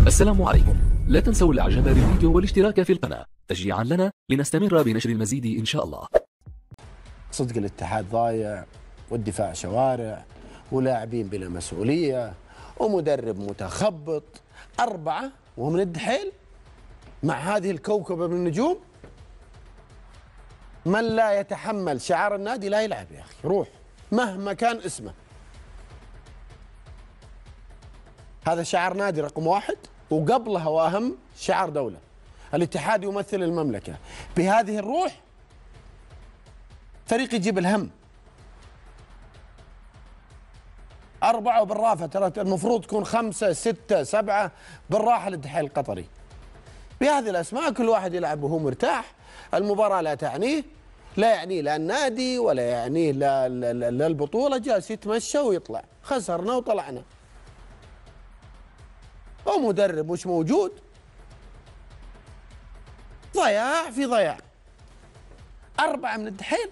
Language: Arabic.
السلام عليكم. لا تنسوا الاعجاب بالفيديو والاشتراك في القناة تشجيعا لنا لنستمر بنشر المزيد ان شاء الله. صدق الاتحاد ضايع، والدفاع شوارع، ولاعبين بلا مسؤولية، ومدرب متخبط، 4 وهم من الدحيل مع هذه الكوكبة من النجوم. من لا يتحمل شعار النادي لا يلعب يا أخي، روح مهما كان اسمه. هذا شعار نادي رقم 1، وقبلها وأهم شعار دولة. الاتحاد يمثل المملكة بهذه الروح. فريق يجيب الهم. 4 وبالرافة، ترى المفروض تكون 5 6 7 بالراحة للدحيل القطري. بهذه الأسماء كل واحد يلعب وهو مرتاح، المباراة لا تعنيه، لا يعنيه لا النادي ولا يعنيه لا البطولة، جالس يتمشى ويطلع، خسرنا وطلعنا. ومدرب مش موجود، ضياع في ضياع. 4 من الدحيل